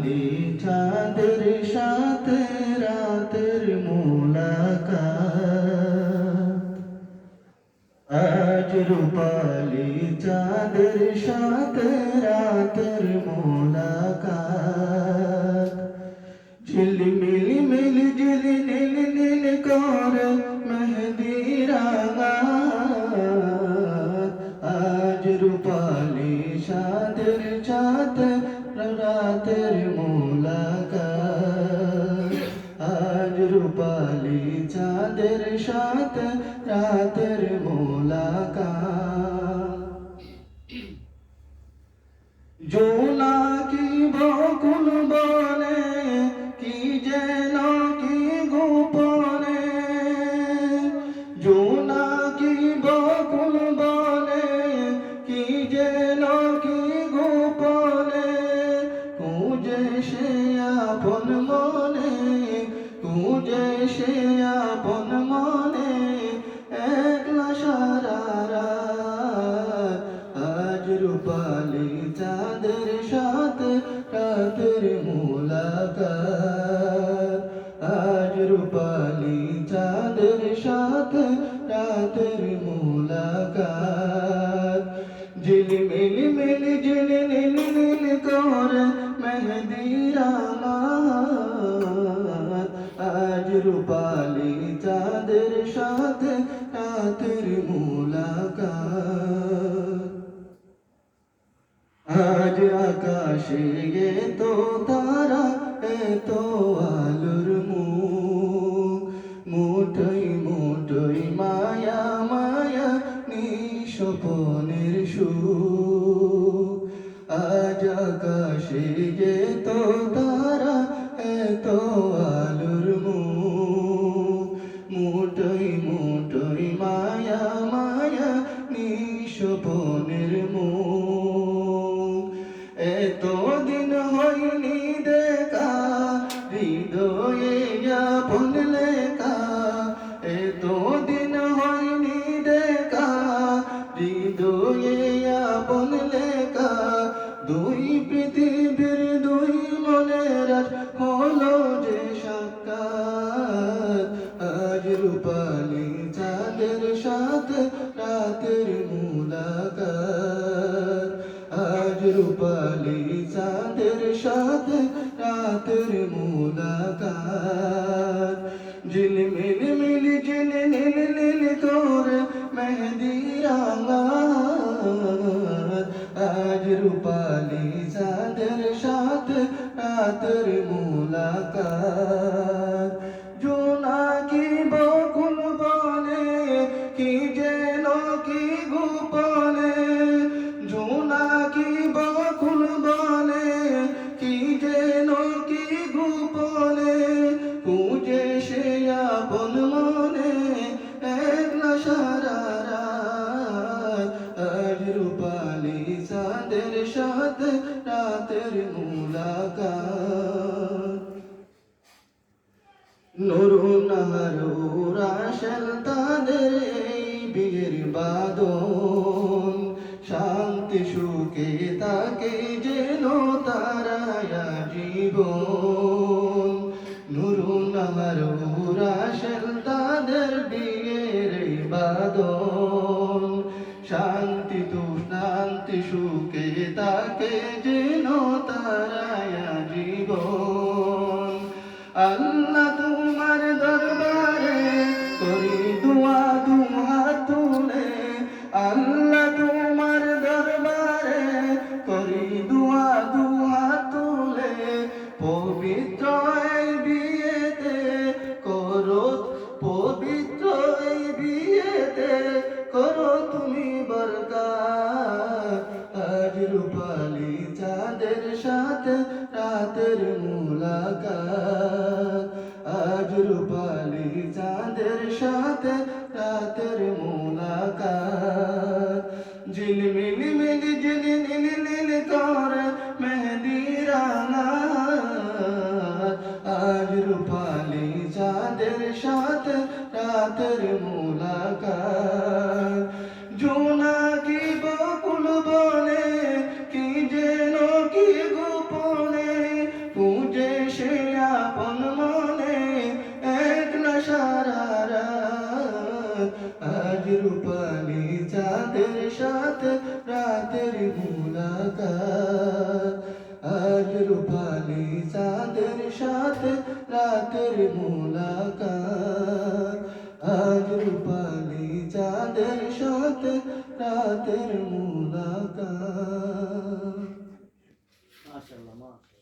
চাঁদের সাথে রাতের মোলাকাত, আজ রূপালি চাঁদের সাথে রাতের মোলাকাত। ঝিলমিল মিল ঝিল নীল নীল করে মেহেদি রাঙাত, আজ রূপালি চাঁদের সাথে রাতের মোলাকাত, আজ রূপালি চাঁদের সাথে রাতের মোলাকাত। জোনাকি বকুল বনে কি যেন কি গোপনে, জোনাকি বকুল বনে কি যেন কি গোপনে, খুঁজে সে আপন মনে, খুঁজে সে আপন মনে একলা সারা রাত, আজ রূপালি চাঁদের সাথে রাতের মোলাকাত, আজ রূপালি চাঁদের সাথে রাতের মোলাকাত। ঝিলমিল মিল ঝিল নীল নীল করে মেহেদি রাঙাত, আজ রূপালি চাঁদের সাথে রাতের মোলাকাত। আজ আকাশে এত তারা এত আলোর মুখ, মুঠোই মুঠোই মায়া মায়া নিঃস্বপনের সুখ, আজ আকাশে এত তারা এত আলোর মুখ, মুঠোই মুঠোই মায়া মায়া নিঃস্বপনের মুখ। এতদিন হয়নি দেখা হৃদয়ে আপন লেখা, এতদিন হয়নি দেখা হৃদয়ে আপন লেখা, দুই পৃথিবীর দুই মনের আজ হলো যে সাক্ষাৎ, আজ রূপালি চাঁদের সাথে রাতের মোলাকাত, আজ রূপালি চাঁদের সাথে রাতের মোলাকাত। ঝিলমিল মিল ঝিল নীল নীল করে মেহেদি রাঙাত, আজ রূপালি চাঁদের সাথে রাতের মোলাকাত। জোনাকি বকুল বনে কি যেন কি গোপনে, জোনাকি বকুল বনে কি যেন কি গোপনে, খুঁজে সে আপন মনে একলা সারা রাত, আজ রূপালি চাঁদের সাথে রাতের মোলাকাত। নুরুন হারুর আসল তাদের এই বিয়ের বাদন, শান্তি সুখে তাকে যেন তারায়া জীবন। নুরুন হারুর আসল তাদের বিয়ের এই বাদন, শান্তি শান্তি সুখে তাকে যেন তারায়া জীবন। আল্লাহ তোমার দরবারে করি দুয়া দু হাত তুলে, আল্লাহ তোমার দরবারে করি দুয়া দু হাত তুলে, পবিত্র এই বিয়েতে করো, পবিত্র এই বিয়েতে করো তুমি বরকত, আজ রূপালি চাঁদের সাথে রাতের মোলাকাত, আজ রূপালি চাঁদের সাথে রাতের মোলাকাত। ঝিলমিল মিল ঝিল নীল নীল করে মেহেদি রাঙাত, আজ রূপালি চাঁদের সাথে রাতের মোলাকাত। জোনাকি বকুল বনে কি যেন কি গোপনে, আজ রূপালি চাঁদের সাথে রাতের মুলাকাত, আজ রূপালি চাঁদের সাথে রাতের মুলাকাত, আজ রূপালি চাঁদের সাথে রাতের মুলাকাত। মাশাআল্লাহ।